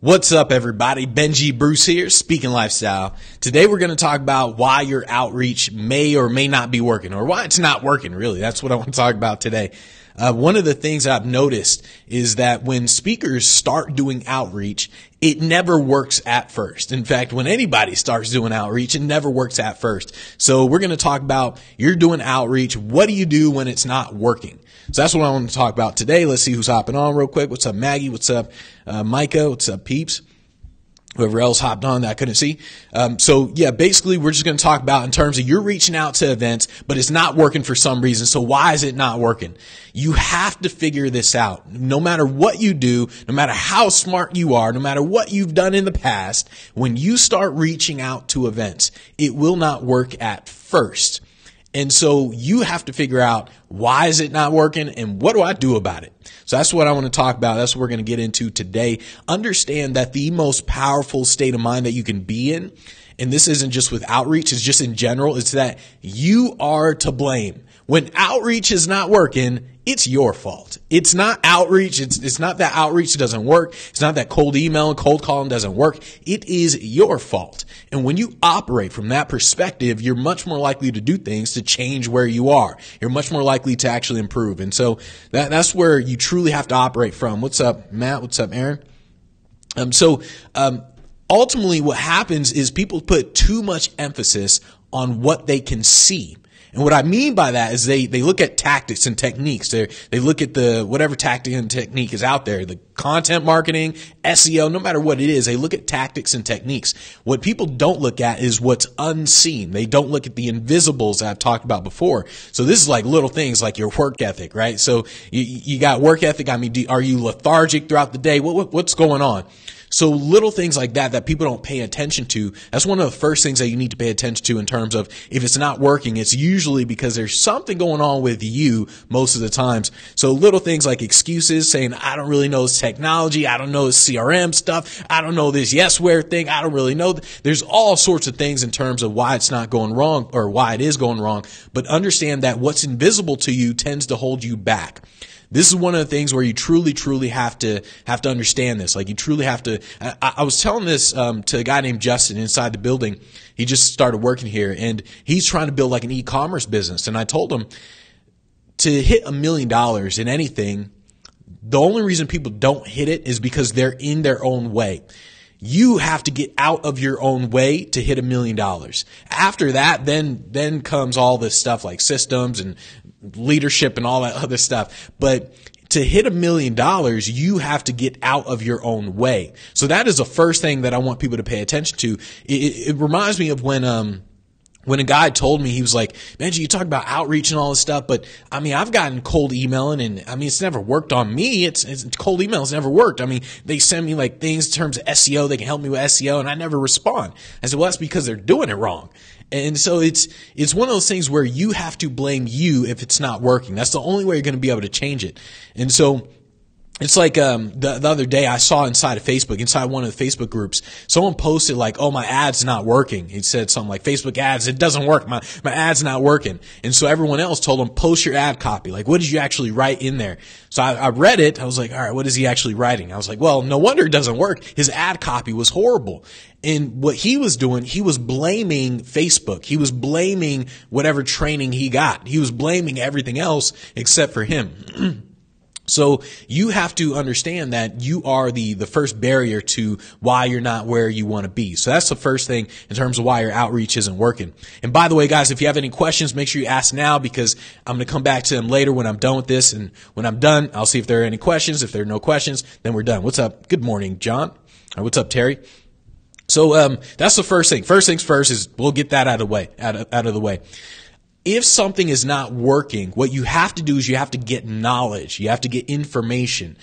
What's up, everybody? Benji Bruce here, Speaking Lifestyle. Today we're going to talk about why your outreach may or may not be working, or why it's not working, really. That's what I want to talk about today. One of the things I've noticed is that when speakers start doing outreach, it never works at first. In fact, when anybody starts doing outreach, it never works at first. So we're going to talk about you're doing outreach. What do you do when it's not working? So that's what I want to talk about today. Let's see who's hopping on real quick. What's up, Maggie? What's up, Micah? What's up, Peeps? Whoever else hopped on that I couldn't see. So yeah, basically we're just going to talk about in terms of you're reaching out to events, but it's not working for some reason. So why is it not working? You have to figure this out. No matter what you do, no matter how smart you are, no matter what you've done in the past, when you start reaching out to events, it will not work at first. And so you have to figure out why is it not working and what do I do about it? So that's what I want to talk about. That's what we're going to get into today. Understand that the most powerful state of mind that you can be in, and this isn't just with outreach, it's just in general, it's that you are to blame. When outreach is not working, it's your fault. It's not outreach. It's not that outreach doesn't work. It's not that cold email and cold calling doesn't work. It is your fault. And when you operate from that perspective, you're much more likely to do things to change where you are. You're much more likely to actually improve. And so that's where you truly have to operate from. What's up, Matt? What's up, Aaron? Ultimately what happens is people put too much emphasis on what they can see. And what I mean by that is they look at tactics and techniques. They look at whatever tactic and technique is out there, the content marketing, SEO, no matter what it is, they look at tactics and techniques. What people don't look at is what's unseen. They don't look at the invisibles that I've talked about before. So this is like little things like your work ethic, right? So you got work ethic. I mean, are you lethargic throughout the day? What's going on? So little things like that people don't pay attention to, that's one of the first things that you need to pay attention to in terms of if it's not working, it's usually because there's something going on with you most of the times. So little things like excuses, saying, I don't really know this technology, I don't know this CRM stuff, I don't know this Yesware thing, I don't really know. There's all sorts of things in terms of why it's not going wrong or why it is going wrong. But understand that what's invisible to you tends to hold you back. This is one of the things where you truly have to understand this. Like you truly have to. I was telling this to a guy named Justin inside the building. He just started working here, and he's trying to build like an e-commerce business. And I told him to hit $1 million in anything, the only reason people don't hit it is because they're in their own way. You have to get out of your own way to hit $1 million. After that, then comes all this stuff like systems and leadership and all that other stuff. But to hit $1 million, you have to get out of your own way. So that is the first thing that I want people to pay attention to. It reminds me of when a guy told me, he was like, Benji, you talk about outreach and all this stuff, but I mean, I've gotten cold emailing and I mean, it's never worked on me. It's cold emails never worked. I mean, they send me like things in terms of SEO. They can help me with SEO and I never respond. I said, well, that's because they're doing it wrong. And so it's one of those things where you have to blame you if it's not working. That's the only way you're going to be able to change it. And so it's like the other day I saw inside one of the Facebook groups, someone posted like, oh, my ad's not working. He said something like, Facebook ads, it doesn't work. My ad's not working. And so everyone else told him, post your ad copy. Like, what did you actually write in there? So I read it. I was like, all right, what is he actually writing? I was like, well, no wonder it doesn't work. His ad copy was horrible. And what he was doing, he was blaming Facebook. He was blaming whatever training he got. He was blaming everything else except for him. So you have to understand that you are the first barrier to why you're not where you want to be. So that's the first thing in terms of why your outreach isn't working. And by the way, guys, if you have any questions, make sure you ask now because I'm going to come back to them later when I'm done with this. And when I'm done, I'll see if there are any questions. If there are no questions, then we're done. What's up? Good morning, John. Or what's up, Terry? So that's the first thing. First things first is we'll get that out of the way. If something is not working, what you have to do is you have to get knowledge. You have to get information.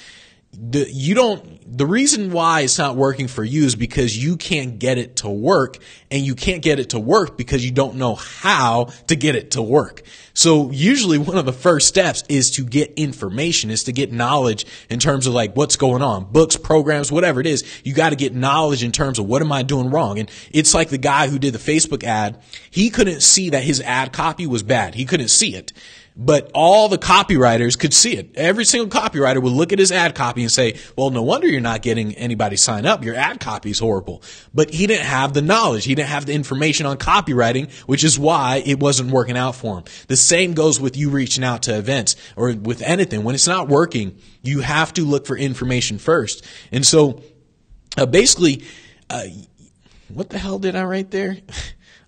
The reason why it's not working for you is because you can't get it to work, and you can't get it to work because you don't know how to get it to work. So usually one of the first steps is to get information, is to get knowledge in terms of like what's going on, books, programs, whatever it is. You got to get knowledge in terms of what am I doing wrong? And it's like the guy who did the Facebook ad. He couldn't see that his ad copy was bad. He couldn't see it. But all the copywriters could see it. Every single copywriter would look at his ad copy and say, well, no wonder you're not getting anybody sign up. Your ad copy is horrible. But he didn't have the knowledge. He didn't have the information on copywriting, which is why it wasn't working out for him. The same goes with you reaching out to events or with anything. When it's not working, you have to look for information first. And so basically, what the hell did I write there?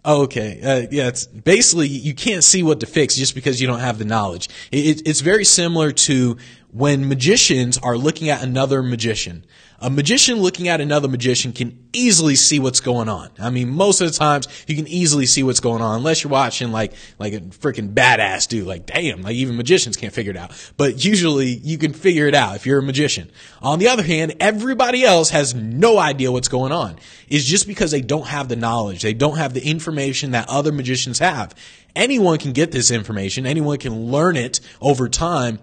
Oh, okay. Yeah, it's basically you can't see what to fix just because you don't have the knowledge. It's very similar to when magicians are looking at another magician. A magician looking at another magician can easily see what's going on. I mean, most of the times you can easily see what's going on unless you're watching like a freaking badass dude. Like, damn, like even magicians can't figure it out. But usually you can figure it out if you're a magician. On the other hand, everybody else has no idea what's going on. It's just because they don't have the knowledge. They don't have the information that other magicians have. Anyone can get this information. Anyone can learn it over time.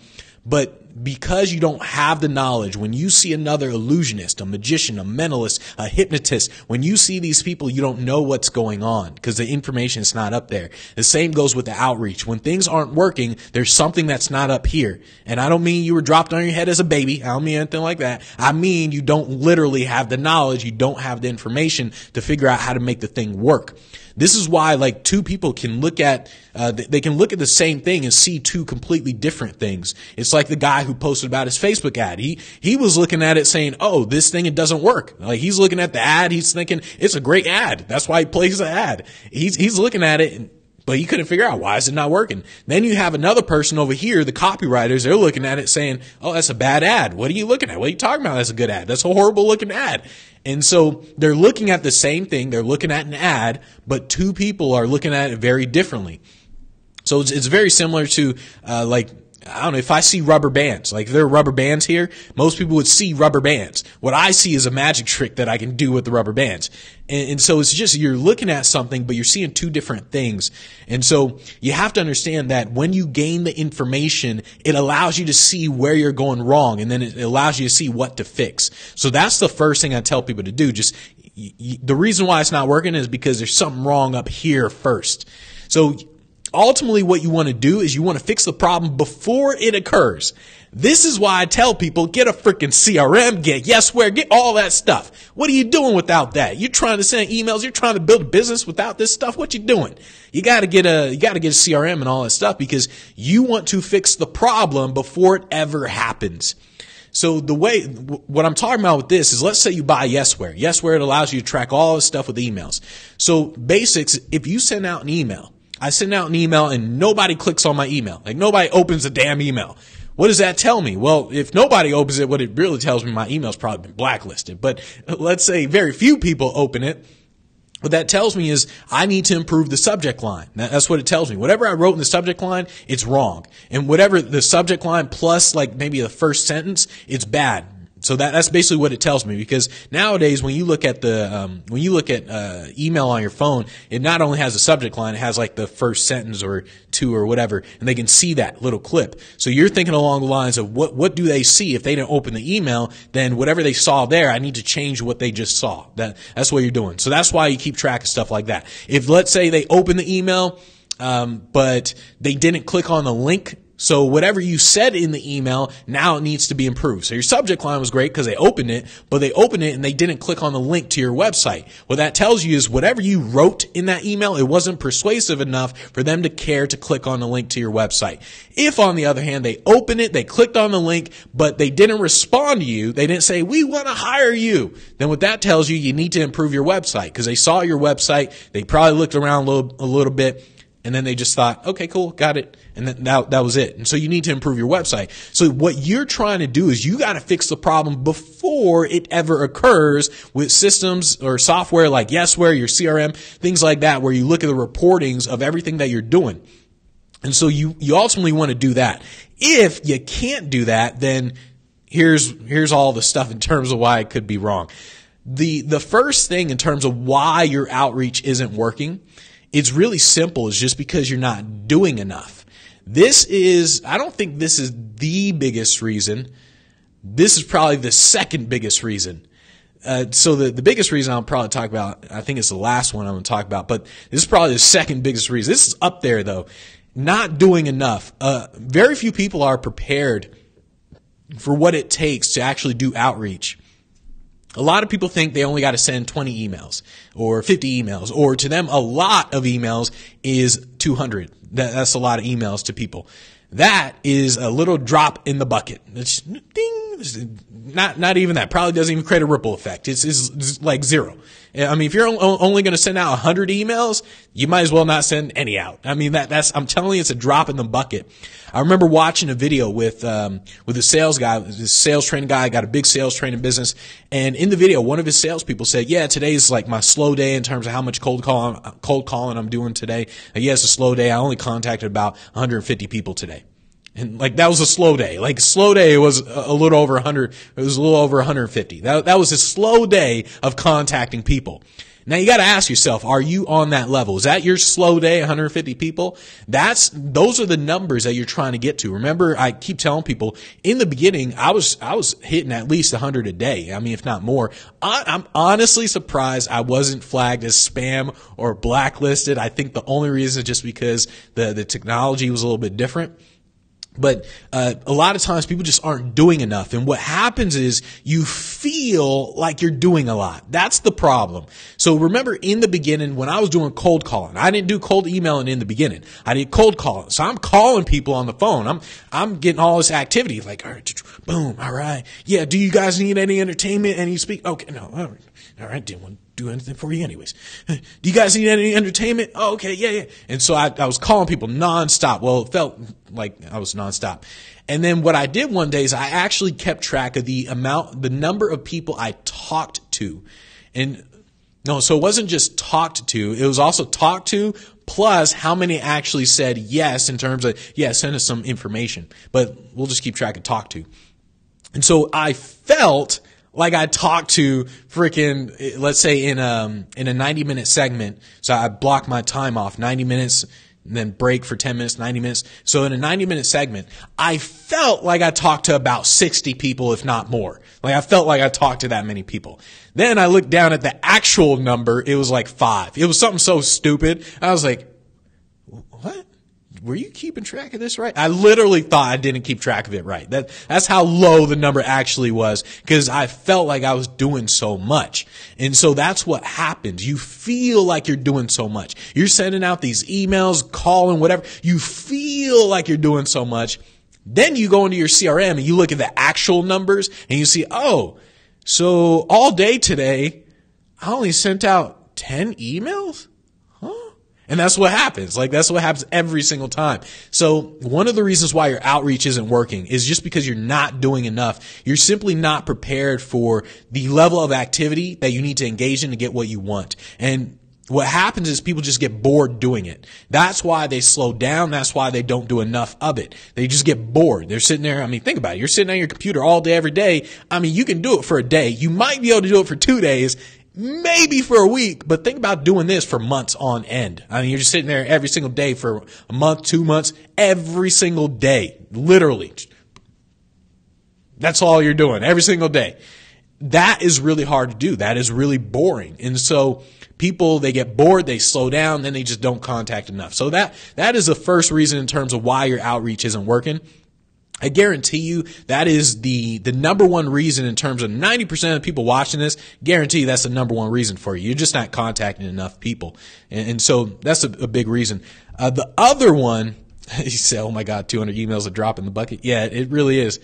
But because you don't have the knowledge, when you see another illusionist, a magician, a mentalist, a hypnotist, when you see these people, you don't know what's going on because the information is not up there. The same goes with the outreach. When things aren't working, there's something that's not up here. And I don't mean you were dropped on your head as a baby. I don't mean anything like that. I mean you don't literally have the knowledge. You don't have the information to figure out how to make the thing work. This is why like two people can look at, they can look at the same thing and see two completely different things. It's like the guy who posted about his Facebook ad. He was looking at it saying, oh, this thing, it doesn't work. Like he's looking at the ad. He's thinking it's a great ad. That's why he plays the ad. He's looking at it, but he couldn't figure out why is it not working. Then you have another person over here, the copywriters, they're looking at it saying, oh, that's a bad ad. What are you looking at? What are you talking about? That's a good ad. That's a horrible looking ad. And so they're looking at the same thing. They're looking at an ad, but two people are looking at it very differently. So it's very similar to, I don't know, if I see rubber bands, like if there are rubber bands here, most people would see rubber bands. What I see is a magic trick that I can do with the rubber bands. And so it's just, you're looking at something, but you're seeing two different things. And so you have to understand that when you gain the information, it allows you to see where you're going wrong. And then it allows you to see what to fix. So that's the first thing I tell people to do. Just the reason why it's not working is because there's something wrong up here first. So ultimately, what you want to do is you want to fix the problem before it occurs. This is why I tell people, get a freaking CRM, get Yesware, get all that stuff. What are you doing without that? You're trying to send emails. You're trying to build a business without this stuff. What you doing? You got to get a CRM and all that stuff because you want to fix the problem before it ever happens. So what I'm talking about with this is, let's say you buy Yesware. Yesware, it allows you to track all this stuff with emails. So basics, if you send out an email, I send out an email and nobody clicks on my email. Like nobody opens the damn email. What does that tell me? Well, if nobody opens it, what it really tells me, my email's probably been blacklisted. But let's say very few people open it. What that tells me is I need to improve the subject line. That's what it tells me. Whatever I wrote in the subject line, it's wrong. And whatever the subject line plus like maybe the first sentence, it's bad. So that's basically what it tells me, because nowadays when you look at email on your phone, it not only has a subject line, it has like the first sentence or two or whatever, and they can see that little clip. So you're thinking along the lines of what do they see if they didn't open the email? Then whatever they saw there, I need to change what they just saw. That's what you're doing. So that's why you keep track of stuff like that. If let's say they open the email, but they didn't click on the link. So whatever you said in the email, now it needs to be improved. So your subject line was great because they opened it, but they opened it and they didn't click on the link to your website. What that tells you is whatever you wrote in that email, it wasn't persuasive enough for them to care to click on the link to your website. If, on the other hand, they opened it, they clicked on the link, but they didn't respond to you, they didn't say, we want to hire you, then what that tells you, you need to improve your website because they saw your website, they probably looked around a little bit, and then they just thought, okay, cool, got it. And then that was it. And so you need to improve your website. So what you're trying to do is you got to fix the problem before it ever occurs with systems or software like Yesware, your CRM, things like that, where you look at the reportings of everything that you're doing. And so you ultimately want to do that. If you can't do that, then here's all the stuff in terms of why it could be wrong. The first thing in terms of why your outreach isn't working, it's really simple. It's just because you're not doing enough. I don't think this is the biggest reason. This is probably the second biggest reason. So the biggest reason I'll probably talk about, I think it's the last one I'm going to talk about, but this is probably the second biggest reason. This is up there though. not doing enough. Very few people are prepared for what it takes to actually do outreach. A lot of people think they only got to send 20 emails or 50 emails, or to them, a lot of emails is 200. That's a lot of emails to people. That is a little drop in the bucket. It's ding, not even that. Probably doesn't even create a ripple effect. It's like zero. I mean, if you're only going to send out 100 emails, you might as well not send any out. I mean, I'm telling you, it's a drop in the bucket. I remember watching a video with a sales guy, this sales training guy, got a big sales training business. And in the video, one of his salespeople said, yeah, today's like my slow day in terms of how much cold calling I'm doing today. Yeah, it's a slow day. I only contacted about 150 people today. And like, that was a slow day. Like, slow day was a little over 100. It was a little over 150. That was a slow day of contacting people. Now you got to ask yourself, are you on that level? Is that your slow day, 150 people? Those are the numbers that you're trying to get to. Remember, I keep telling people in the beginning, I was hitting at least 100 a day. I mean, if not more. I'm honestly surprised I wasn't flagged as spam or blacklisted. I think the only reason is just because the technology was a little bit different. But a lot of times people just aren't doing enough. And what happens is you feel like you're doing a lot. That's the problem. So remember, in the beginning, when I was doing cold calling, I didn't do cold emailing in the beginning. I did cold calling. So I'm calling people on the phone. I'm getting all this activity, like, all right, boom, all right. Yeah, do you guys need any entertainment? Any speak? Okay, no, all right, didn't want to do anything for you anyways. Do you guys need any entertainment? Oh, okay, yeah. And so I was calling people nonstop. Well, it felt like I was nonstop. And then what I did one day is I actually kept track of the number of people I talked to. And no, so it wasn't just talked to, it was also talked to plus how many actually said yes in terms of, yeah, send us some information. But we'll just keep track of talk to. And so I felt like I talked to freaking, let's say in a 90-minute segment. So I block my time off 90 minutes and then break for 10 minutes, 90 minutes. So in a 90-minute segment, I felt like I talked to about 60 people, if not more. Like I felt like I talked to that many people. Then I looked down at the actual number. It was like 5. It was something so stupid. I was like, what? Were you keeping track of this right? I literally thought I didn't keep track of it right. That's how low the number actually was, because I felt like I was doing so much. And so that's what happens. You feel like you're doing so much. You're sending out these emails, calling, whatever. You feel like you're doing so much. Then you go into your CRM and you look at the actual numbers and you see, oh, so all day today, I only sent out 10 emails? And that's what happens. Like, that's what happens every single time. So one of the reasons why your outreach isn't working is just because you're not doing enough. You're simply not prepared for the level of activity that you need to engage in to get what you want. And what happens is people just get bored doing it. That's why they slow down. That's why they don't do enough of it. They just get bored. They're sitting there. I mean, think about it. You're sitting on your computer all day, every day. I mean, you can do it for a day. You might be able to do it for 2 days. Maybe for a week, but think about doing this for months on end. I mean, you're just sitting there every single day for a month, 2 months, every single day, literally. That's all you're doing every single day. That is really hard to do. That is really boring. And so people, they get bored, they slow down, then they just don't contact enough. So that is the first reason in terms of why your outreach isn't working. I guarantee you that is the number one reason in terms of 90% of the people watching this. Guarantee that's the number one reason for you. You're just not contacting enough people. And so that's a big reason. The other one, you say, oh my God, 200 emails a drop in the bucket. Yeah, it really is.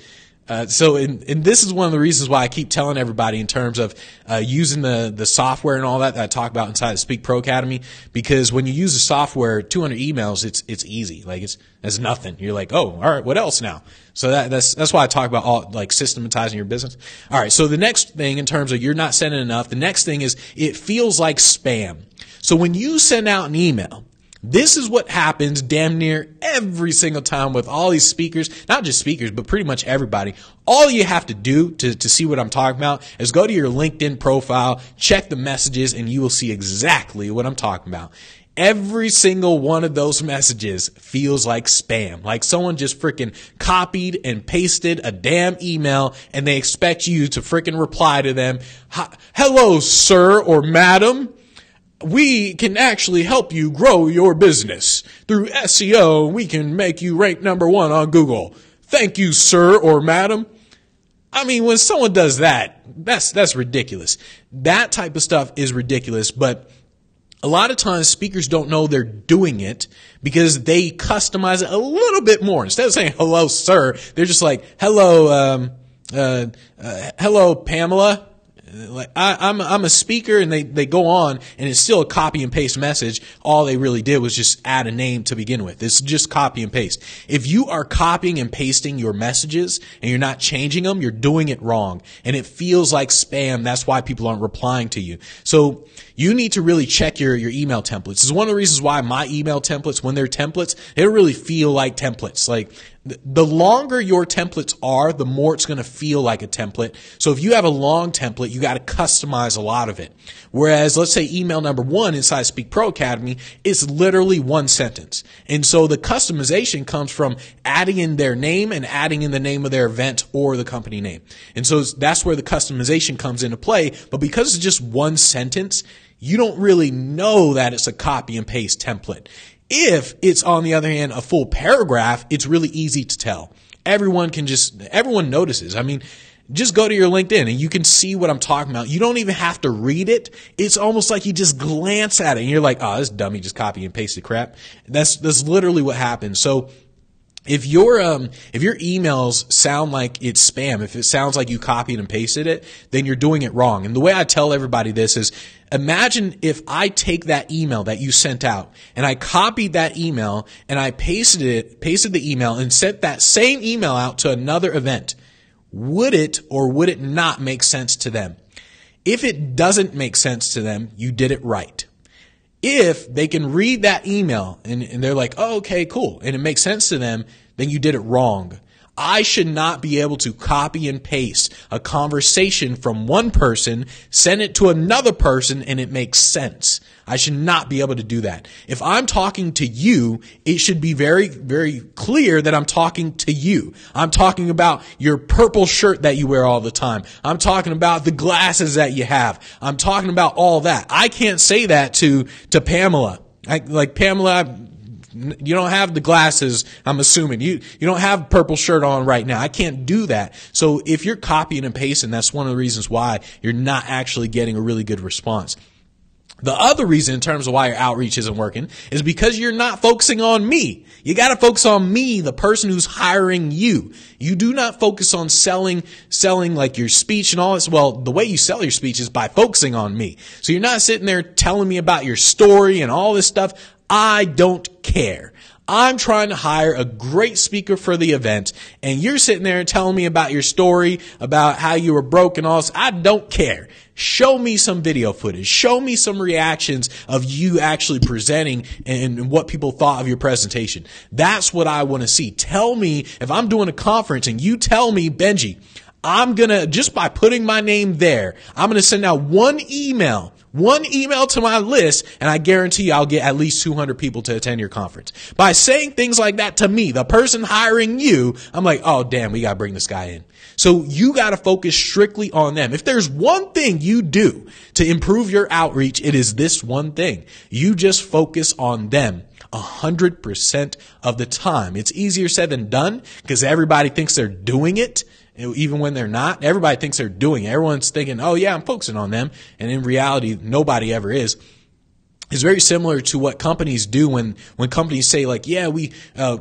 So this is one of the reasons why I keep telling everybody in terms of using the software and all that I talk about inside the Speak Pro Academy, because when you use the software, 200 emails, it's easy. Like it's nothing. You're like, oh, all right, what else now? So that's why I talk about all like systematizing your business. All right. So the next thing in terms of you're not sending enough, the next thing is it feels like spam. So when you send out an email, this is what happens damn near every single time with all these speakers, not just speakers, but pretty much everybody. All you have to do to see what I'm talking about is go to your LinkedIn profile, check the messages, and you will see exactly what I'm talking about. Every single one of those messages feels like spam. Like someone just freaking copied and pasted a damn email and they expect you to freaking reply to them. Hello, sir or madam. we can actually help you grow your business through SEO. We can make you rank #1 on Google. Thank you, sir or madam. I mean, when someone does that, that's ridiculous. That type of stuff is ridiculous, but a lot of times speakers don't know they're doing it because they customize it a little bit more. Instead of saying, hello, sir, they're just like, hello, hello, Pamela. Like I'm a speaker, and they go on, and it's still a copy and paste message. All they really did was just add a name to begin with. It's just copy and paste. If you are copying and pasting your messages and you're not changing them, you're doing it wrong, and it feels like spam. That's why people aren't replying to you. So you need to really check your email templates. It's one of the reasons why my email templates, when they're templates, they don't really feel like templates. Like, the longer your templates are, the more it's going to feel like a template. So if you have a long template, you got to customize a lot of it. Whereas, let's say email #1 inside Speak Pro Academy is literally one sentence. And so the customization comes from adding in their name and adding in the name of their event or the company name. And so that's where the customization comes into play. But because it's just one sentence, you don't really know that it's a copy and paste template. If it's, on the other hand, a full paragraph, it's really easy to tell. Everyone notices. I mean, just go to your LinkedIn and you can see what I'm talking about. You don't even have to read it. It's almost like you just glance at it and you're like, oh, this dummy just copy and pasted crap. That's literally what happens. So if your emails sound like it's spam, if it sounds like you copied and pasted it, then you're doing it wrong. And the way I tell everybody this is, imagine if I take that email that you sent out and I copied that email and I pasted the email and sent that same email out to another event. Would it or would it not make sense to them? If it doesn't make sense to them, you did it right. If they can read that email and they're like, oh, okay, cool, and it makes sense to them, then you did it wrong. I should not be able to copy and paste a conversation from one person, send it to another person, and it makes sense. I should not be able to do that. If I'm talking to you, it should be very, very clear that I'm talking to you. I'm talking about your purple shirt that you wear all the time. I'm talking about the glasses that you have. I'm talking about all that. I can't say that to Pamela. Pamela, you don't have the glasses, I'm assuming. You don't have purple shirt on right now. I can't do that. So if you're copying and pasting, that's one of the reasons why you're not actually getting a really good response. The other reason in terms of why your outreach isn't working is because you're not focusing on me. You got to focus on me, the person who's hiring you. You do not focus on selling like your speech and all this. Well, the way you sell your speech is by focusing on me. So you're not sitting there telling me about your story and all this stuff. I don't care. I'm trying to hire a great speaker for the event, and you're sitting there telling me about your story, about how you were broke and all this. I don't care. Show me some video footage. Show me some reactions of you actually presenting and what people thought of your presentation. That's what I want to see. Tell me, if I'm doing a conference and you tell me, Benji, I'm going to, just by putting my name there, I'm going to send out one email to my list, and I guarantee you I'll get at least 200 people to attend your conference. By saying things like that to me, the person hiring you, I'm like, oh, damn, we got to bring this guy in. So you got to focus strictly on them. If there's one thing you do to improve your outreach, it is this one thing. You just focus on them 100% of the time. It's easier said than done because everybody thinks they're doing it. Even when they're not, everybody thinks they're doing it. Everyone's thinking, oh yeah, I'm focusing on them. And in reality, nobody ever is. It's very similar to what companies do when companies say like, yeah,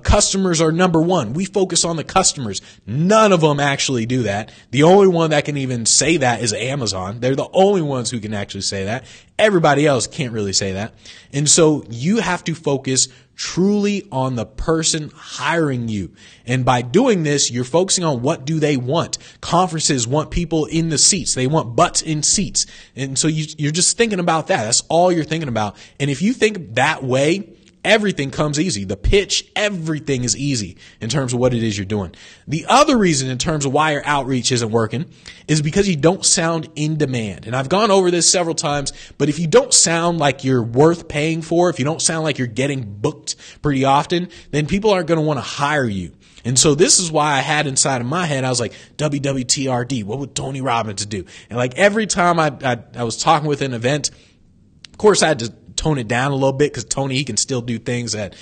customers are #1. We focus on the customers. None of them actually do that. The only one that can even say that is Amazon. They're the only ones who can actually say that. Everybody else can't really say that. And so you have to focus truly on the person hiring you. And by doing this, you're focusing on what do they want. Conferences want people in the seats. They want butts in seats. And so you're just thinking about that. That's all you're thinking about. And if you think that way, everything comes easy. The pitch, everything is easy in terms of what it is you're doing. The other reason in terms of why your outreach isn't working is because you don't sound in demand. And I've gone over this several times, but if you don't sound like you're worth paying for, if you don't sound like you're getting booked pretty often, then people aren't going to want to hire you. And so this is why I had inside of my head, I was like, WWTRD, what would Tony Robbins do? And like every time I was talking with an event, Of course, I had to tone it down a little bit because Tony, he can still do things that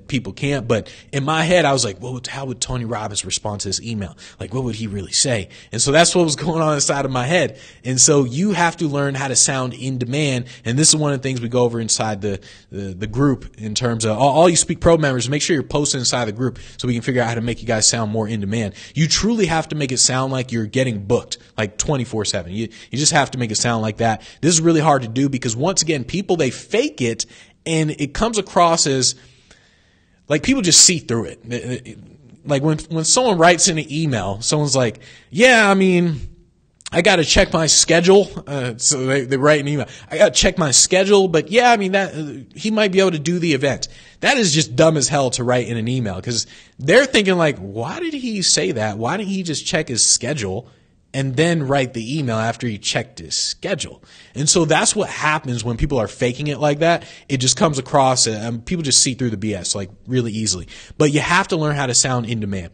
people can't. But in my head, I was like, how would Tony Robbins respond to this email? Like, what would he really say? And so that's what was going on inside of my head. And so you have to learn how to sound in demand. And this is one of the things we go over inside the group in terms of all you Speak Pro members. Make sure you're posting inside the group so we can figure out how to make you guys sound more in demand. You truly have to make it sound like you're getting booked like 24/7. You just have to make it sound like that. This is really hard to do because once again, people, they fake it, and it comes across as like people just see through it. Like when someone writes in an email, someone's like, yeah, I mean, I got to check my schedule. So they write an email. I got to check my schedule, but yeah, I mean that he might be able to do the event. That is just dumb as hell to write in an email because they're thinking like, why did he say that? Why didn't he just check his schedule and then write the email after he checked his schedule? And so that's what happens when people are faking it like that. It just comes across, people just see through the BS like really easily. But you have to learn how to sound in demand.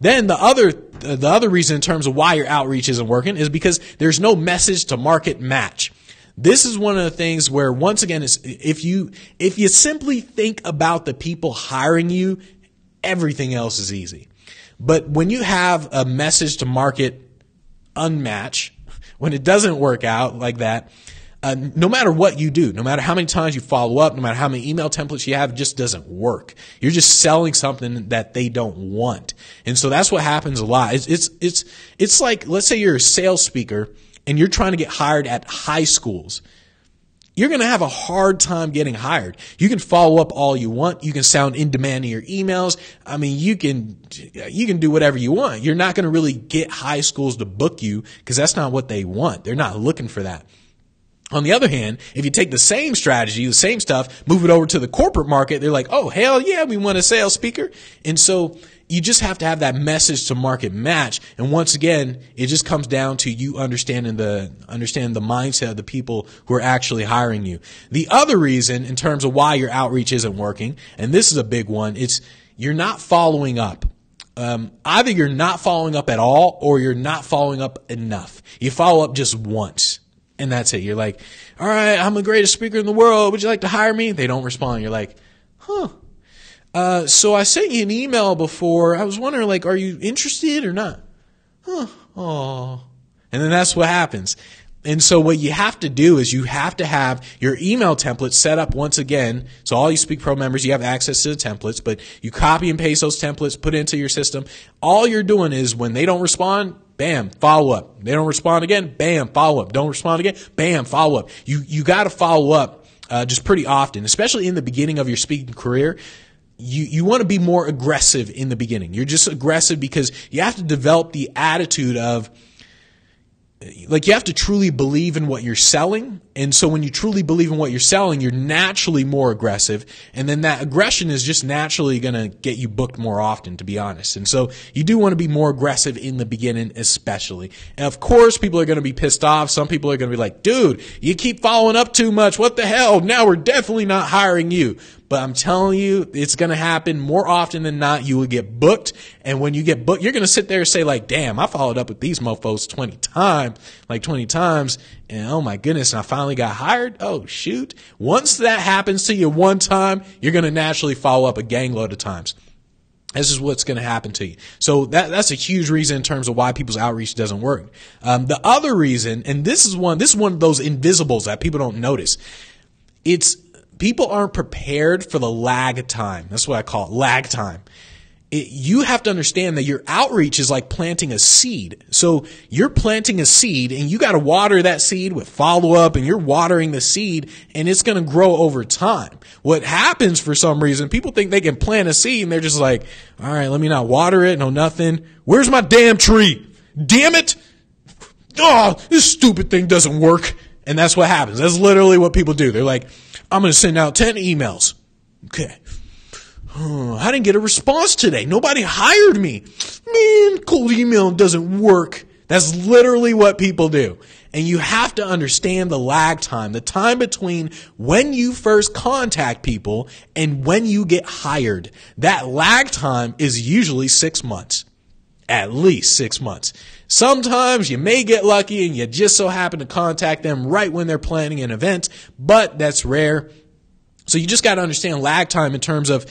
Then the other reason in terms of why your outreach isn't working is because there's no message to market match. This is one of the things where, once again, if you simply think about the people hiring you, everything else is easy. But when you have a message to market unmatch, when it doesn't work out like that, no matter what you do, no matter how many times you follow up, no matter how many email templates you have, it just doesn't work. You're just selling something that they don't want. And so that's what happens a lot. It's like, let's say you're a sales speaker and you're trying to get hired at high schools. You're going to have a hard time getting hired. You can follow up all you want. You can sound in demand in your emails. I mean, you can do whatever you want. You're not going to really get high schools to book you because that's not what they want. They're not looking for that. On the other hand, if you take the same strategy, the same stuff, move it over to the corporate market, they're like, oh, hell yeah, we want a sales speaker. And so you just have to have that message to market match. And once again, it just comes down to you understanding the mindset of the people who are actually hiring you. The other reason in terms of why your outreach isn't working, and this is a big one, it's you're not following up. Either you're not following up at all or you're not following up enough. You follow up just once. And that's it. You're like, all right, I'm the greatest speaker in the world. Would you like to hire me? They don't respond. You're like, so I sent you an email before. I was wondering, like, are you interested or not? Oh. And then that's what happens. And so what you have to do is you have to have your email template set up once again. So all you Speak Pro members, you have access to the templates, but you copy and paste those templates, put it into your system. All you're doing is when they don't respond, bam, follow up. They don't respond again, bam, follow up. Don't respond again, bam, follow up. You got to follow up just pretty often, especially in the beginning of your speaking career. You want to be more aggressive in the beginning. You're just aggressive because you have to develop the attitude of, like, you have to truly believe in what you're selling. And so when you truly believe in what you're selling, you're naturally more aggressive. And then that aggression is just naturally going to get you booked more often, to be honest. And so you do want to be more aggressive in the beginning, especially. And of course, people are going to be pissed off. Some people are going to be like, dude, you keep following up too much. What the hell? Now we're definitely not hiring you. But I'm telling you, it's going to happen more often than not. You will get booked. And when you get booked, you're going to sit there and say like, damn, I followed up with these mofos 20 times. And oh my goodness, and I finally got hired. Oh shoot. Once that happens to you one time, you're going to naturally follow up a gangload of times. This is what's going to happen to you. So that's a huge reason in terms of why people's outreach doesn't work. The other reason, and this is one of those invisibles that people don't notice. People aren't prepared for the lag time. That's what I call it, lag time. You have to understand that your outreach is like planting a seed. So you're planting a seed and you got to water that seed with follow up, and you're watering the seed and it's going to grow over time. What happens for some reason, people think they can plant a seed and they're just like, all right, let me not water it. No, nothing. Where's my damn tree? Damn it. Oh, this stupid thing doesn't work. And that's what happens. That's literally what people do. They're like, I'm going to send out 10 emails. Okay. I didn't get a response today. Nobody hired me. Man, cold email doesn't work. That's literally what people do. And you have to understand the lag time, the time between when you first contact people and when you get hired. That lag time is usually 6 months. At least 6 months. Sometimes you may get lucky and you just so happen to contact them right when they're planning an event, but that's rare. So you just got to understand lag time in terms of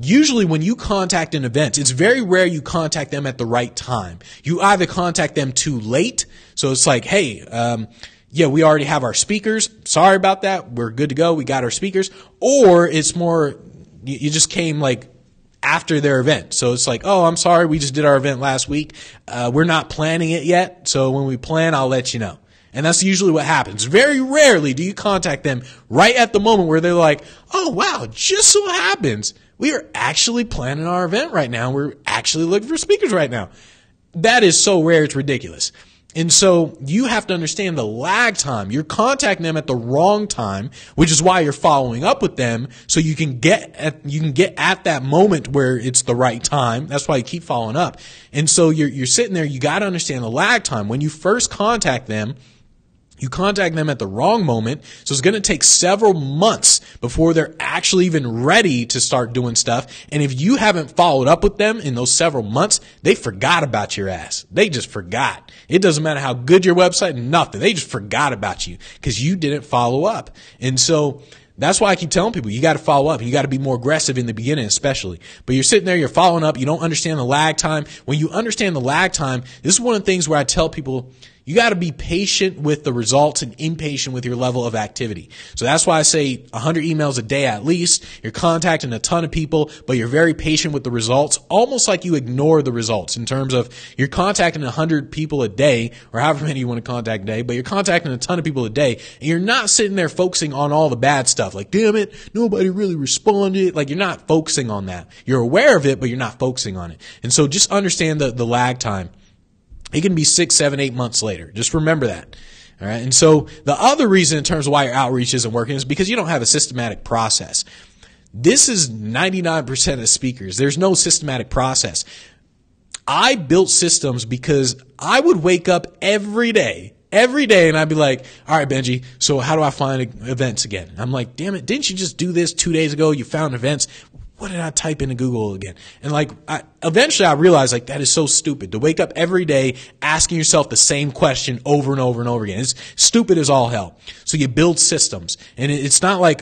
usually when you contact an event, it's very rare you contact them at the right time. You either contact them too late. So it's like, hey, yeah, we already have our speakers. Sorry about that. We're good to go. We got our speakers. Or it's more, you just came like after their event. So it's like, oh, I'm sorry. We just did our event last week. We're not planning it yet. So when we plan, I'll let you know. And that's usually what happens. Very rarely do you contact them right at the moment where they're like, oh, wow, just so happens we are actually planning our event right now. We're actually looking for speakers right now. That is so rare. It's ridiculous. And so you have to understand the lag time. You're contacting them at the wrong time, which is why you're following up with them so you can get at that moment where it's the right time. That's why you keep following up. And so you're sitting there, you got to understand the lag time. When you first contact them, you contact them at the wrong moment, so it's going to take several months before they're actually even ready to start doing stuff. And if you haven't followed up with them in those several months, they forgot about your ass. They just forgot. It doesn't matter how good your website, nothing. They just forgot about you because you didn't follow up. And so that's why I keep telling people you got to follow up. You got to be more aggressive in the beginning, especially. But you're sitting there, you're following up. You don't understand the lag time. When you understand the lag time, this is one of the things where I tell people you got to be patient with the results and impatient with your level of activity. So that's why I say 100 emails a day at least. You're contacting a ton of people, but you're very patient with the results, almost like you ignore the results in terms of you're contacting 100 people a day or however many you want to contact a day, but you're contacting a ton of people a day and you're not sitting there focusing on all the bad stuff. Like, damn it, nobody really responded. Like, you're not focusing on that. You're aware of it, but you're not focusing on it. And so just understand the lag time. It can be 6, 7, 8 months later. Just remember that. All right. And so the other reason in terms of why your outreach isn't working is because you don't have a systematic process. This is 99% of speakers. There's no systematic process. I built systems because I would wake up every day, and I'd be like, all right, Benji, so how do I find events again? I'm like, damn it, didn't you just do this 2 days ago? You found events. What did I type into Google again? And like, eventually I realized like that is so stupid to wake up every day asking yourself the same question over and over and over again. It's stupid as all hell. So you build systems, and it's not like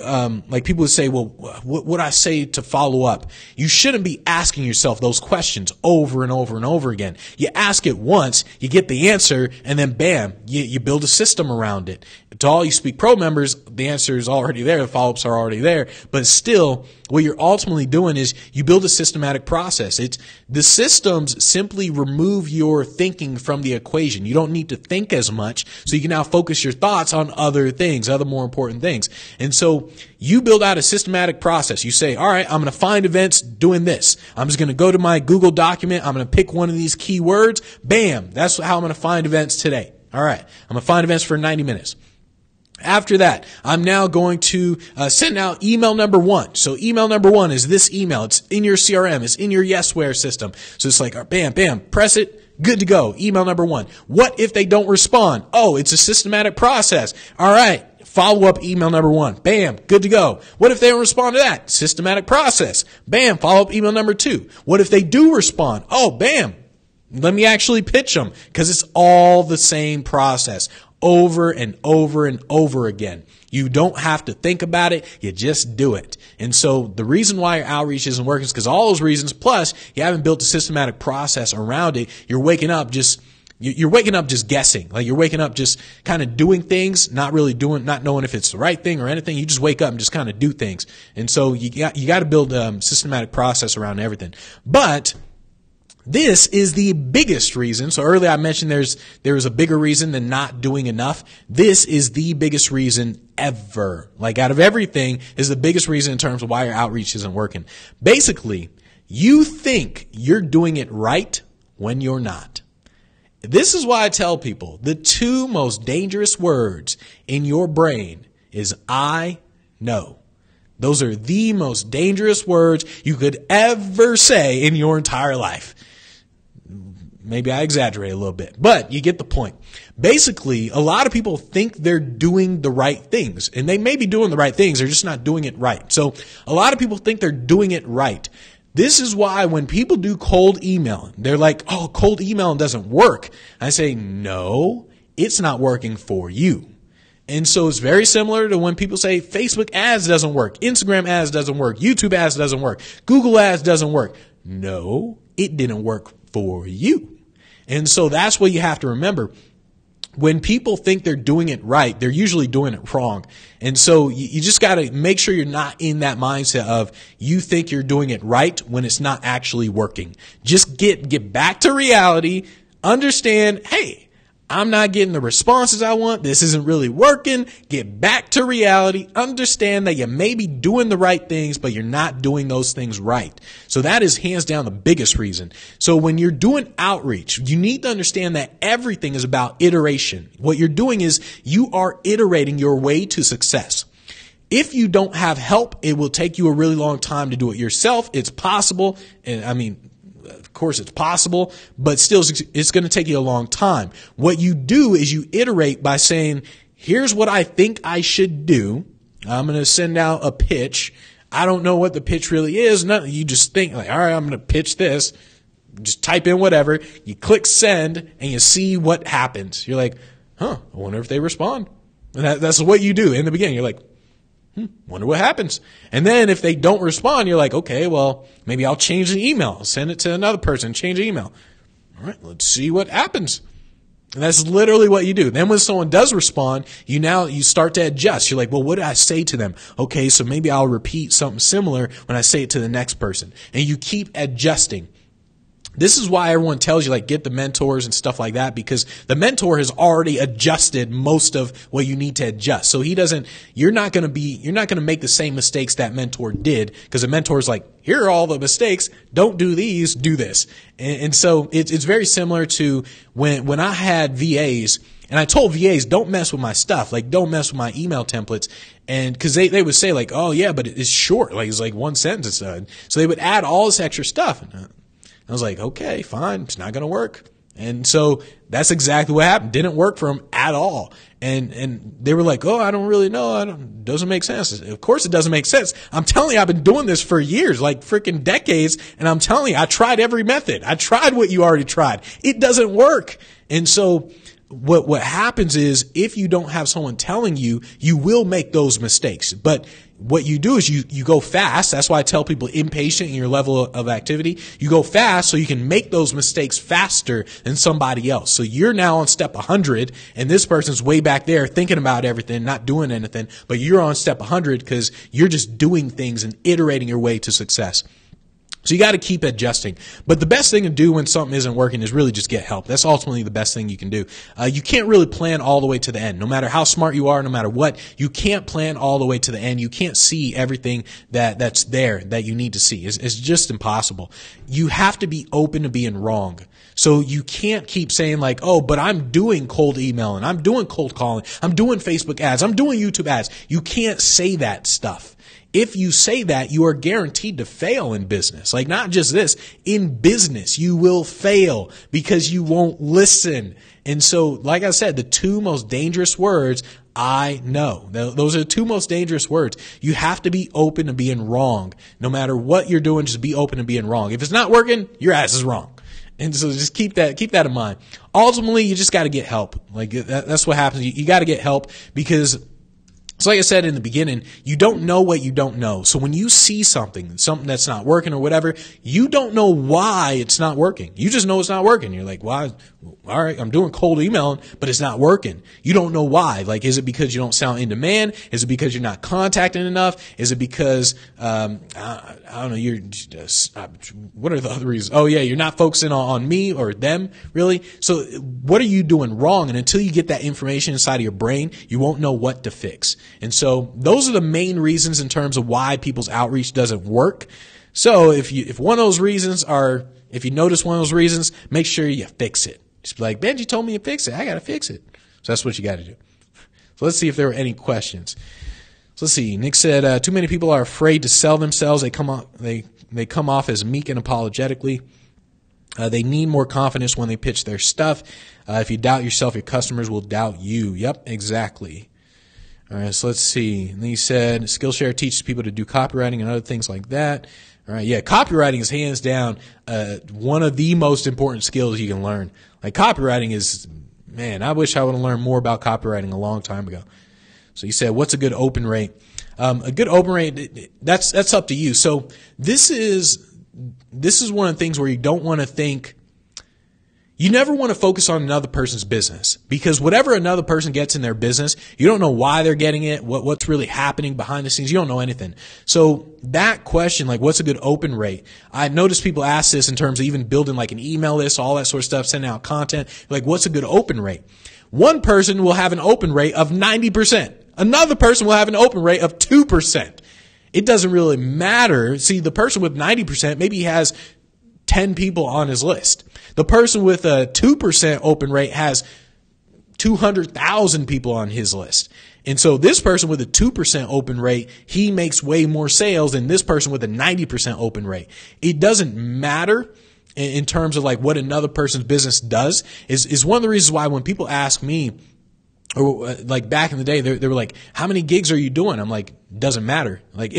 people would say, well, what would I say to follow up? You shouldn't be asking yourself those questions over and over and over again. You ask it once, you get the answer, and then bam, you build a system around it. To all you Speak Pro members, the answer is already there. The follow-ups are already there. But still, what you're ultimately doing is you build a systematic process. The systems simply remove your thinking from the equation. You don't need to think as much, so you can now focus your thoughts on other things, other more important things. And so you build out a systematic process. You say, all right, I'm going to find events doing this. I'm just going to go to my Google document. I'm going to pick one of these keywords. Bam. That's how I'm going to find events today. All right. I'm going to find events for 90 minutes. After that, I'm now going to send out email number 1. So email number 1 is this email. It's in your CRM. It's in your Yesware system. So it's like, bam, bam, press it. Good to go. Email number 1. What if they don't respond? Oh, it's a systematic process. All right. Follow up email number 1. Bam. Good to go. What if they don't respond to that? Systematic process. Bam. Follow up email number 2. What if they do respond? Oh, bam. Let me actually pitch them, because it's all the same process over and over and over again. You don't have to think about it. You just do it. And so the reason why your outreach isn't working is because all those reasons, plus you haven't built a systematic process around it. You're waking up just guessing. Like, you're waking up just kind of doing things, not knowing if it's the right thing or anything. You just wake up and just kind of do things. And so you got to build a systematic process around everything. But this is the biggest reason. So earlier I mentioned there's a bigger reason than not doing enough. This is the biggest reason ever. Like, out of everything, is the biggest reason in terms of why your outreach isn't working. Basically, you think you're doing it right when you're not. This is why I tell people the 2 most dangerous words in your brain is I know. Those are the most dangerous words you could ever say in your entire life. Maybe I exaggerate a little bit, but you get the point. Basically, a lot of people think they're doing the right things, and they may be doing the right things. They're just not doing it right. So a lot of people think they're doing it right. This is why when people do cold emailing, they're like, oh, cold emailing doesn't work. I say, no, it's not working for you. And so it's very similar to when people say Facebook ads doesn't work, Instagram ads doesn't work, YouTube ads doesn't work, Google ads doesn't work. No, it didn't work for you. And so that's what you have to remember. When people think they're doing it right, they're usually doing it wrong. And so you just got to make sure you're not in that mindset of you think you're doing it right when it's not actually working. Just get back to reality, understand, hey, I'm not getting the responses I want. This isn't really working. Get back to reality. Understand that you may be doing the right things, but you're not doing those things right. So that is hands down the biggest reason. So when you're doing outreach, you need to understand that everything is about iteration. What you're doing is you are iterating your way to success. If you don't have help, it will take you a really long time to do it yourself. It's possible. And I mean, of course it's possible, but still it's going to take you a long time. What you do is you iterate by saying, here's what I think I should do. I'm going to send out a pitch. I don't know what the pitch really is. You just think like, all right, I'm going to pitch this. Just type in whatever. You click send and you see what happens. You're like, I wonder if they respond. And that's what you do in the beginning. You're like, wonder what happens. And then if they don't respond, you're like, okay, well, maybe I'll change the email, send it to another person, change the email. All right, let's see what happens. And that's literally what you do. Then when someone does respond, you start to adjust. You're like, well, what did I say to them? Okay, so maybe I'll repeat something similar when I say it to the next person. And you keep adjusting. This is why everyone tells you, like, get the mentors and stuff like that, because the mentor has already adjusted most of what you need to adjust. So you're not going to make the same mistakes that mentor did, because the mentor is like, here are all the mistakes. Don't do these, do this. And so it's very similar to when I had VAs, and I told VAs, don't mess with my stuff. Like, don't mess with my email templates. And cause they would say like, oh yeah, but it's short. Like, it's like one sentence. So they would add all this extra stuff. And I was like, okay, fine. It's not going to work. And so that's exactly what happened. Didn't work for them at all. And they were like, oh, I don't really know. Doesn't make sense. Of course it doesn't make sense. I'm telling you, I've been doing this for years, like freaking decades. And I'm telling you, I tried every method. I tried what you already tried. It doesn't work. And so what happens is if you don't have someone telling you, you will make those mistakes. But what you do is you go fast. That's why I tell people impatient in your level of activity. You go fast so you can make those mistakes faster than somebody else. So you're now on step 100 and this person's way back there thinking about everything, not doing anything, but you're on step 100 because you're just doing things and iterating your way to success. So you got to keep adjusting. But the best thing to do when something isn't working is really just get help. That's ultimately the best thing you can do. You can't really plan all the way to the end. No matter how smart you are, no matter what, you can't plan all the way to the end. You can't see everything that's there that you need to see. It's just impossible. You have to be open to being wrong. So you can't keep saying like, oh, but I'm doing cold emailing, I'm doing cold calling, I'm doing Facebook ads, I'm doing YouTube ads. You can't say that stuff. If you say that, you are guaranteed to fail in business. Like, not just this, in business, you will fail because you won't listen. And so, like I said, the two most dangerous words, I know. Those are the two most dangerous words. You have to be open to being wrong. No matter what you're doing, just be open to being wrong. If it's not working, your ass is wrong. And so just keep that in mind. Ultimately, you just got to get help. Like, that's what happens. You got to get help because, so like I said in the beginning, you don't know what you don't know. So when you see something that's not working or whatever, you don't know why it's not working. You just know it's not working. You're like, why? All right, I'm doing cold emailing, but it's not working. You don't know why. Like, is it because you don't sound in demand? Is it because you're not contacting enough? Is it because, I don't know, you're just, what are the other reasons? Oh yeah, you're not focusing on me or them, really. So what are you doing wrong? And until you get that information inside of your brain, you won't know what to fix. And so those are the main reasons in terms of why people's outreach doesn't work. So if one of those reasons if you notice one of those reasons, make sure you fix it. Just be like, Benji told me to fix it. I got to fix it. So that's what you got to do. So let's see if there were any questions. So let's see. Nick said, too many people are afraid to sell themselves. They come off as meek and apologetically. They need more confidence when they pitch their stuff. If you doubt yourself, your customers will doubt you. Yep, exactly. All right, so let's see. And then he said Skillshare teaches people to do copywriting and other things like that. All right, yeah, copywriting is hands down one of the most important skills you can learn. Like copywriting is, man, I wish I would have learned more about copywriting a long time ago. So he said, what's a good open rate? A good open rate, that's up to you. So this is one of the things where you don't want to think. You never want to focus on another person's business, because whatever another person gets in their business, you don't know why they're getting it, what's really happening behind the scenes. You don't know anything. So that question, like what's a good open rate? I noticed people ask this in terms of even building like an email list, all that sort of stuff, sending out content. Like what's a good open rate? One person will have an open rate of 90%. Another person will have an open rate of 2%. It doesn't really matter. See, the person with 90%, maybe he has 10 people on his list. The person with a 2% open rate has 200,000 people on his list. And so this person with a 2% open rate, he makes way more sales than this person with a 90% open rate. It doesn't matter in terms of like what another person's business does. Is one of the reasons why when people ask me, or like back in the day, they were like, how many gigs are you doing? I'm like, doesn't matter. Like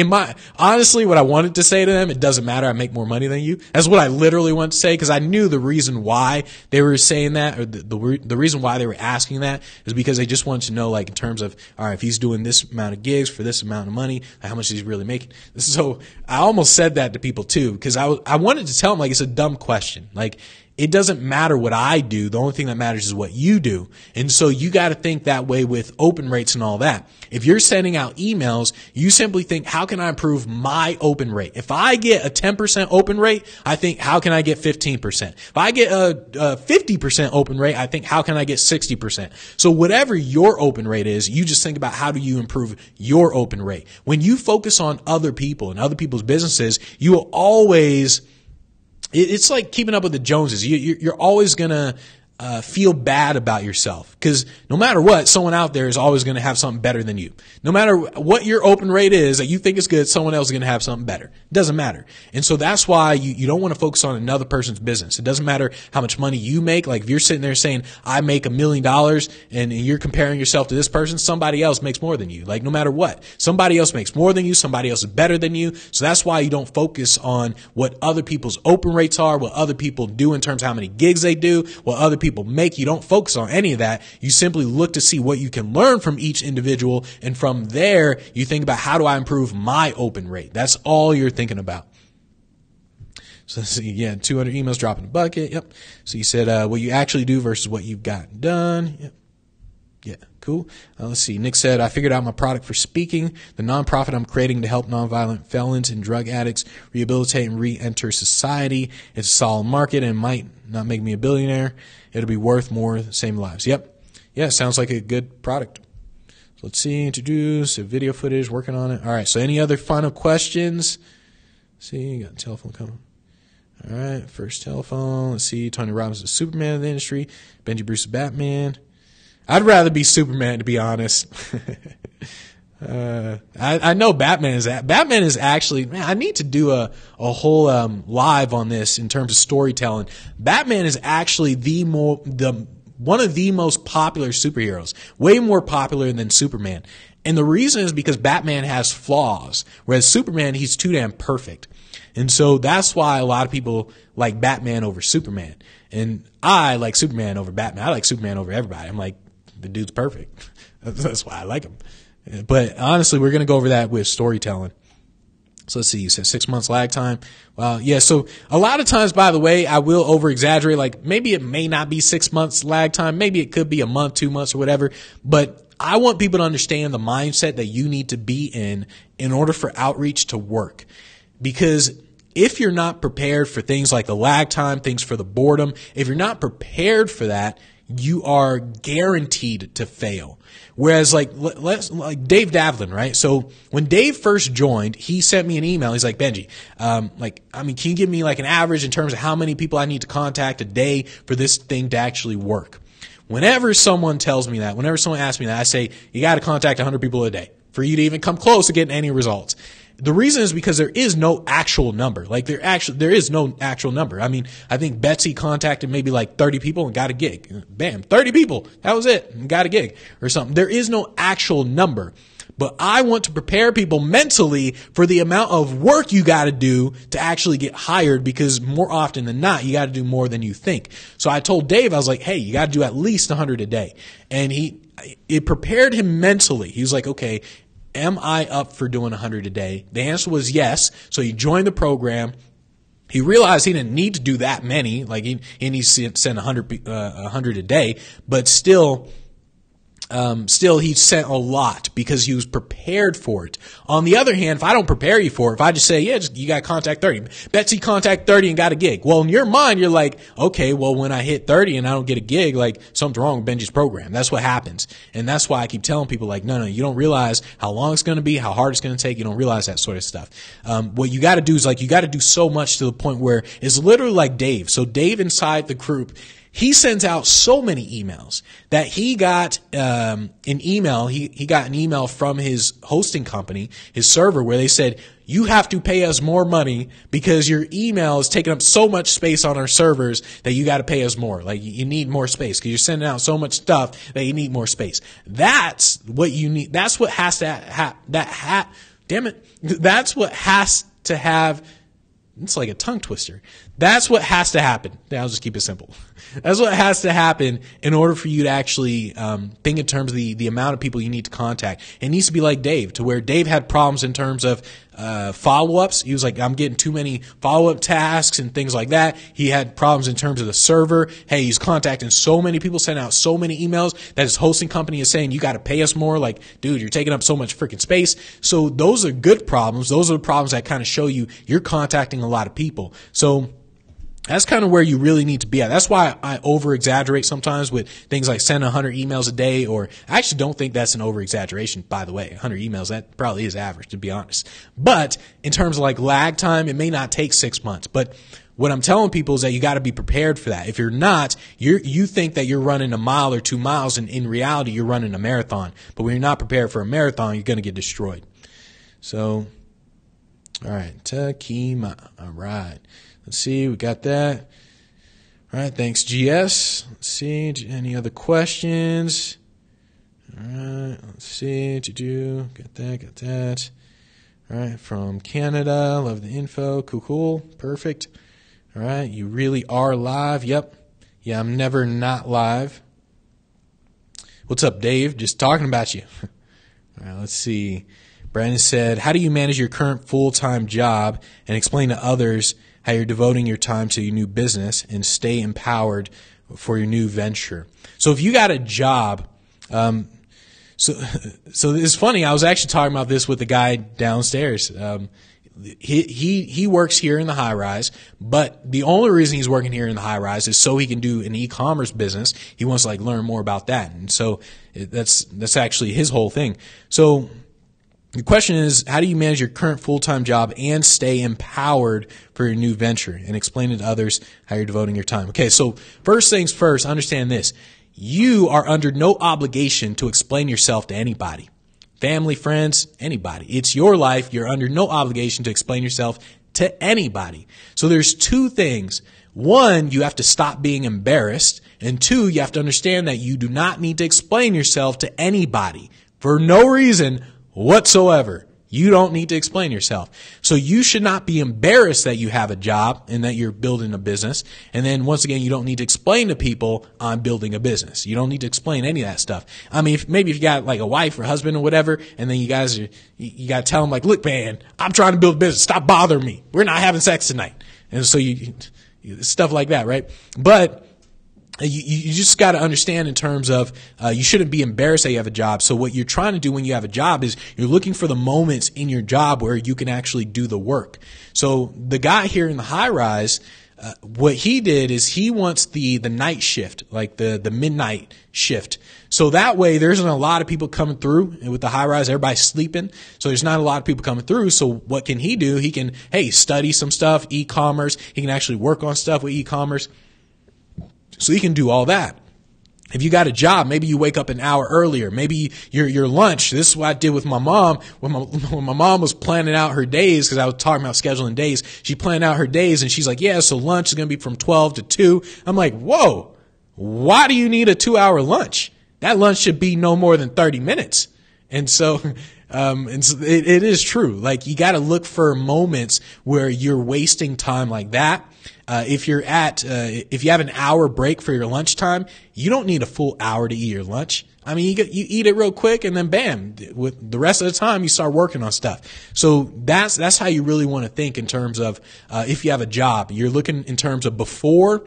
honestly, what I wanted to say to them, it doesn't matter. I make more money than you. That's what I literally wanted to say, because I knew the reason why they were saying that, or the reason why they were asking that is because they just wanted to know, like in terms of, all right, if he's doing this amount of gigs for this amount of money, how much is he really making? So I almost said that to people too, because I wanted to tell them like it's a dumb question. Like, it doesn't matter what I do. The only thing that matters is what you do. And so you got to think that way with open rates and all that. If you're sending out emails, you simply think, how can I improve my open rate? If I get a 10% open rate, I think, how can I get 15%? If I get a 50% open rate, I think, how can I get 60%? So whatever your open rate is, you just think about how do you improve your open rate. When you focus on other people and other people's businesses, you will always, it's like keeping up with the Joneses. You're always going to feel bad about yourself, because no matter what, someone out there is always going to have something better than you. No matter what your open rate is that you think is good, someone else is going to have something better. It doesn't matter. And so that's why you don't want to focus on another person's business. It doesn't matter how much money you make. Like if you're sitting there saying, I make $1 million, and you're comparing yourself to this person, somebody else makes more than you. Like no matter what, somebody else makes more than you. Somebody else is better than you. So that's why you don't focus on what other people's open rates are, what other people do in terms of how many gigs they do, what other people make. You don't focus on any of that. You simply look to see what you can learn from each individual, and from there you think about, how do I improve my open rate? That's all you're thinking about. So let's see, yeah, 200 emails drop in the bucket. Yep. So you said what you actually do versus what you've got done. Yep. Yeah, cool. Let's see. Nick said, I figured out my product for speaking, the nonprofit I'm creating to help nonviolent felons and drug addicts rehabilitate and re-enter society. It's a solid market and might not make me a billionaire. It'll be worth more, same lives. Yep. Yeah, sounds like a good product. So let's see. Introduce video footage, working on it. All right. So any other final questions? See, you got a telephone coming. All right. First telephone. Let's see. Tony Robbins is Superman in the industry. Benji Bruce is Batman. I'd rather be Superman, to be honest. I know Batman is actually, man, I need to do a whole live on this in terms of storytelling. Batman is actually one of the most popular superheroes, way more popular than Superman. And the reason is because Batman has flaws, whereas Superman, he's too damn perfect. And so that's why a lot of people like Batman over Superman. And I like Superman over Batman. I like Superman over everybody. I'm like, the dude's perfect. That's why I like him. But honestly, we're going to go over that with storytelling. So let's see, you said 6 months lag time. Well, yeah, so a lot of times, by the way, I will over exaggerate. Like maybe it may not be 6 months lag time. Maybe it could be a month, 2 months or whatever. But I want people to understand the mindset that you need to be in order for outreach to work. Because if you're not prepared for things like the lag time, things for the boredom, if you're not prepared for that, you are guaranteed to fail. Whereas like Dave Davlin, right? So when Dave first joined, he sent me an email. He's like, Benji, can you give me like an average in terms of how many people I need to contact a day for this thing to actually work? Whenever someone tells me that, whenever someone asks me that, I say, you got to contact 100 people a day for you to even come close to getting any results. the reason is because there is no actual number. Like there is no actual number. I mean, I think Betsy contacted maybe like 30 people and got a gig. Bam, 30 people. That was it. And got a gig or something. There is no actual number. But I want to prepare people mentally for the amount of work you got to do to actually get hired, because more often than not, you got to do more than you think. So I told Dave, I was like, hey, you got to do at least 100 a day. And it prepared him mentally. He was like, okay, am I up for doing 100 a day? The answer was yes. So he joined the program. He realized he didn't need to do that many. Like he needs to send 100 a day, but still he sent a lot because he was prepared for it. On the other hand, if I don't prepare you for it, if I just say, yeah, you got to contact 30. Betsy contact 30 and got a gig. Well, in your mind, you're like, okay, well, when I hit 30 and I don't get a gig, like something's wrong with Benji's program. That's what happens. And that's why I keep telling people like, no, you don't realize how long it's going to be, how hard it's going to take. You don't realize that sort of stuff. What you got to do is like, you got to do so much to the point where it's literally like Dave. So Dave inside the group, he sends out so many emails that he got an email. He got an email from his hosting company, his server, where they said, you have to pay us more money because your email is taking up so much space on our servers that you got to pay us more. Like you need more space because you're sending out so much stuff that you need more space. That's what you need. That's what has to That's what has to have. It's like a tongue twister. That's what has to happen. I'll just keep it simple. That's what has to happen in order for you to actually think in terms of the amount of people you need to contact. It needs to be like Dave, to where Dave had problems in terms of follow-ups. He was like, I'm getting too many follow-up tasks and things like that. He had problems in terms of the server. Hey, he's contacting so many people, sending out so many emails that his hosting company is saying, you got to pay us more. Like, dude, you're taking up so much freaking space. So those are good problems. Those are the problems that kind of show you're contacting a lot of people. So that's kind of where you really need to be at. That's why I over-exaggerate sometimes with things like send 100 emails a day, or I actually don't think that's an over-exaggeration, by the way. 100 emails, that probably is average, to be honest. But in terms of like lag time, it may not take 6 months. But what I'm telling people is that you got to be prepared for that. If you're not, you think that you're running a mile or 2 miles, and in reality, you're running a marathon. But when you're not prepared for a marathon, you're going to get destroyed. So, all right, Takima. All right. Let's see, we got that. All right, thanks, GS. Let's see, any other questions? All right, let's see, got that. All right, from Canada, love the info, cool, perfect. All right, you really are live, yep. Yeah, I'm never not live. What's up, Dave? Just talking about you. All right, let's see. Brandon said, how do you manage your current full-time job and explain to others how you're devoting your time to your new business and stay empowered for your new venture? So if you got a job, so it's funny. I was actually talking about this with the guy downstairs. He works here in the high rise, but the only reason he's working here in the high rise is so he can do an e-commerce business. He wants to like learn more about that. And so that's actually his whole thing. So the question is, how do you manage your current full-time job and stay empowered for your new venture, and explain to others how you're devoting your time? Okay, so first things first, understand this. You are under no obligation to explain yourself to anybody. Family, friends, anybody. It's your life. You're under no obligation to explain yourself to anybody. So there's two things. One, you have to stop being embarrassed. And two, you have to understand that you do not need to explain yourself to anybody for no reason whatsoever. You don't need to explain yourself. So you should not be embarrassed that you have a job and that you're building a business. And then once again, you don't need to explain to people I'm building a business. You don't need to explain any of that stuff. I mean, maybe if you got like a wife or husband or whatever, and then you got to tell them like, look, man, I'm trying to build a business. Stop bothering me. We're not having sex tonight. And so you stuff like that, right? But you just got to understand in terms of you shouldn't be embarrassed that you have a job. So what you're trying to do when you have a job is you're looking for the moments in your job where you can actually do the work. So the guy here in the high rise, what he did is he wants the night shift, like the midnight shift. So that way there isn't a lot of people coming through, and with the high rise, everybody's sleeping. So there's not a lot of people coming through. So what can he do? He can, study some stuff, e-commerce. He can actually work on stuff with e-commerce. So he can do all that. If you got a job, maybe you wake up an hour earlier. Maybe your lunch. This is what I did with my mom. When my mom was planning out her days, because I was talking about scheduling days, she planned out her days and she's like, yeah, so lunch is going to be from 12 to 2. I'm like, whoa, why do you need a 2-hour lunch? That lunch should be no more than 30 minutes. And so, it is true. Like, you got to look for moments where you're wasting time like that. If you have an hour break for your lunchtime, you don't need a full hour to eat your lunch. I mean, you eat it real quick and then bam, with the rest of the time you start working on stuff. So that's how you really want to think in terms of, if you have a job, you're looking in terms of before,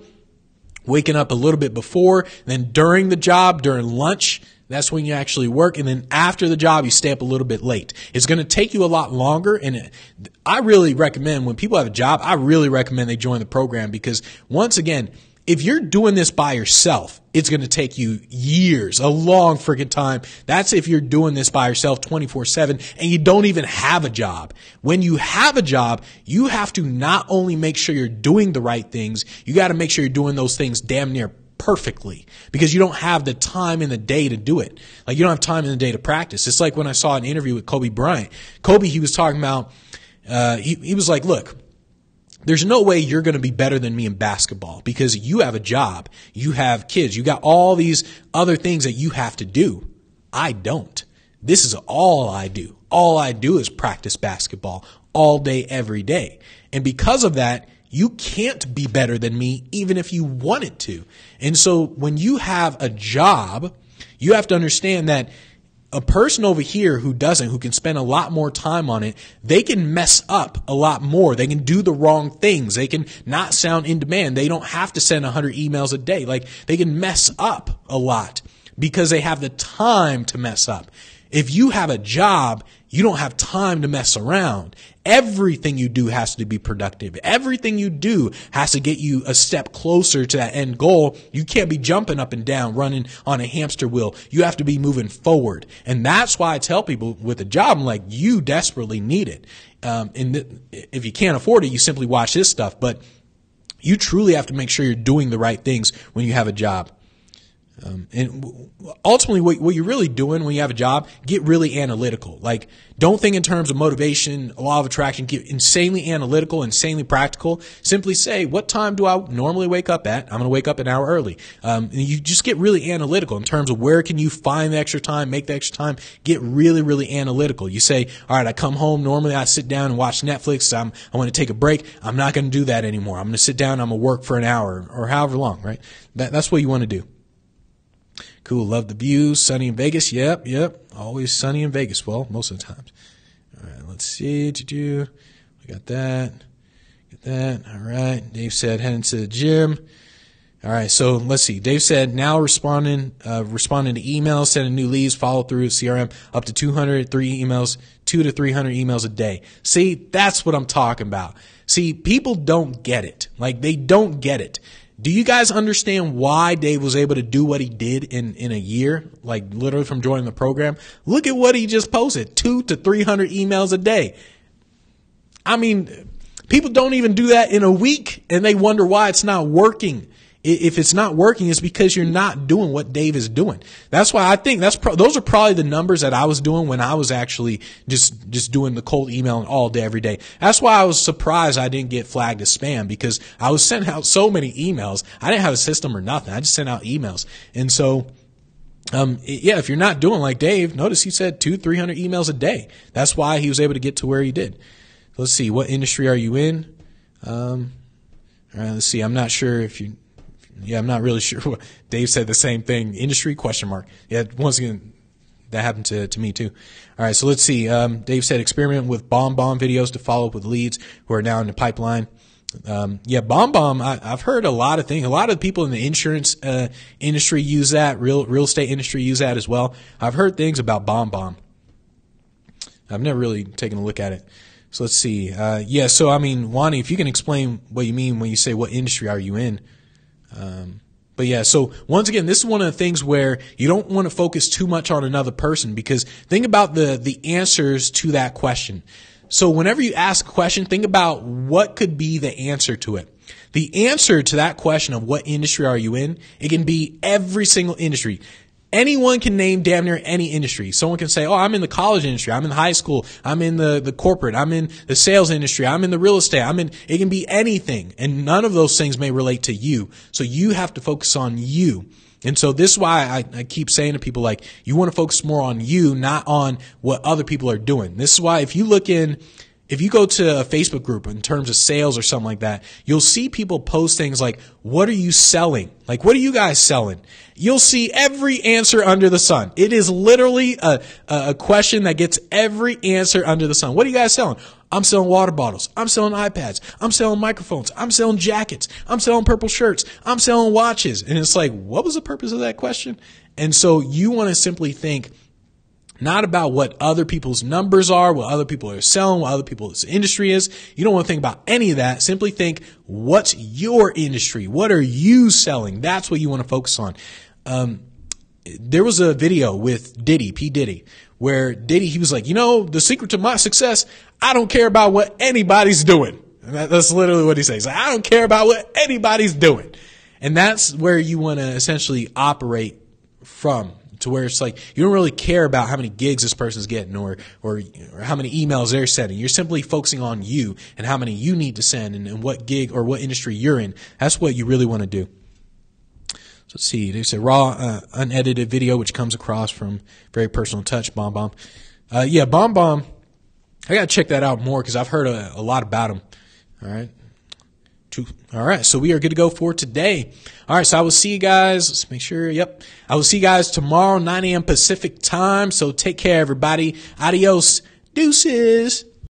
waking up a little bit before, then during the job, during lunch, that's when you actually work. And then after the job, you stay up a little bit late. It's going to take you a lot longer. And I really recommend, when people have a job, I really recommend they join the program, because once again, if you're doing this by yourself, it's going to take you years, a long freaking time. That's if you're doing this by yourself 24/7 and you don't even have a job. When you have a job, you have to not only make sure you're doing the right things, you got to make sure you're doing those things damn near perfectly, because you don't have the time in the day to do it. Like, you don't have time in the day to practice. It's like when I saw an interview with Kobe Bryant. Kobe, he was talking about, he was like, look, there's no way you're going to be better than me in basketball, because you have a job, you have kids, you got all these other things that you have to do. I don't. This is all I do. All I do is practice basketball all day, every day. And because of that, you can't be better than me even if you wanted to. And so when you have a job, you have to understand that a person over here who can spend a lot more time on it, they can mess up a lot more. They can do the wrong things. They can not sound in demand. They don't have to send 100 emails a day. Like, they can mess up a lot because they have the time to mess up. If you have a job, you don't have time to mess around. Everything you do has to be productive. Everything you do has to get you a step closer to that end goal. You can't be jumping up and down, running on a hamster wheel. You have to be moving forward. And that's why I tell people with a job, I'm like, you desperately need it. If you can't afford it, you simply watch this stuff. But you truly have to make sure you're doing the right things when you have a job. And ultimately, what you're really doing when you have a job, get really analytical. Like, don't think in terms of motivation, law of attraction. Get insanely analytical, insanely practical. Simply say, what time do I normally wake up at? I'm going to wake up an hour early. And you just get really analytical in terms of where can you find the extra time, make the extra time. Get really, really analytical. You say, all right, I come home. Normally I sit down and watch Netflix. I want to take a break. I'm not going to do that anymore. I'm going to sit down. I'm going to work for an hour or however long, right? That's what you want to do. Cool. Love the views. Sunny in Vegas. Yep. Always sunny in Vegas. Well, most of the times. All right. Let's see. We got that. All right. Dave said heading to the gym. All right. So let's see. Dave said now responding to emails, sending new leads, follow through CRM up to 200 emails, 200 to 300 emails a day. See, that's what I'm talking about. See, people don't get it. Like, they don't get it. Do you guys understand why Dave was able to do what he did in a year? Like, literally from joining the program? Look at what he just posted. 200 to 300 emails a day. I mean, people don't even do that in a week, and they wonder why it's not working. If it's not working, it's because you're not doing what Dave is doing. That's why I think those are probably the numbers that I was doing when I was actually just doing the cold emailing all day, every day. That's why I was surprised I didn't get flagged as spam, because I was sending out so many emails. I didn't have a system or nothing. I just sent out emails. And so, if you're not doing like Dave, notice he said 200-300 emails a day. That's why he was able to get to where he did. Let's see. What industry are you in? All right, let's see. I'm not sure if you... Yeah, I'm not really sure what Dave said. The same thing. Industry ? Yeah, once again, that happened to me too. All right, so let's see. Dave said experiment with bomb videos to follow up with leads who are now in the pipeline. Bomb. I've heard a lot of things. A lot of people in the insurance industry use that. Real estate industry use that as well. I've heard things about bomb. I've never really taken a look at it. So let's see. So I mean, Wani, if you can explain what you mean when you say what industry are you in. So once again, this is one of the things where you don't want to focus too much on another person, because think about the answers to that question. So whenever you ask a question, think about what could be the answer to it. The answer to that question of what industry are you in, it can be every single industry. Anyone can name damn near any industry. Someone can say, oh, I'm in the college industry. I'm in high school. I'm in the corporate. I'm in the sales industry. I'm in the real estate. It can be anything. And none of those things may relate to you. So you have to focus on you. And so this is why I keep saying to people, like, you want to focus more on you, not on what other people are doing. This is why if you go to a Facebook group in terms of sales or something like that, you'll see people post things like, what are you selling? Like, what are you guys selling? You'll see every answer under the sun. It is literally a question that gets every answer under the sun. What are you guys selling? I'm selling water bottles. I'm selling iPads. I'm selling microphones. I'm selling jackets. I'm selling purple shirts. I'm selling watches. And it's like, what was the purpose of that question? And so you want to simply think not about what other people's numbers are, what other people are selling, what other people's industry is. You don't want to think about any of that. Simply think, what's your industry? What are you selling? That's what you want to focus on. There was a video with Diddy, P. Diddy, where Diddy, he was like, the secret to my success, I don't care about what anybody's doing. And that's literally what he says. I don't care about what anybody's doing. And that's where you want to essentially operate from, to where it's like you don't really care about how many gigs this person's getting or how many emails they're sending. You're simply focusing on you and how many you need to send and what gig or what industry you're in. That's what you really want to do. So let's see. There's a raw, unedited video which comes across from Very Personal Touch, Bomb Bomb. Bomb Bomb. I gotta check that out more because I've heard a lot about him. All right. So we are good to go for today. All right. So I will see you guys. Let's make sure. Yep. I will see you guys tomorrow, 9 a.m. Pacific time. So take care, everybody. Adios. Deuces.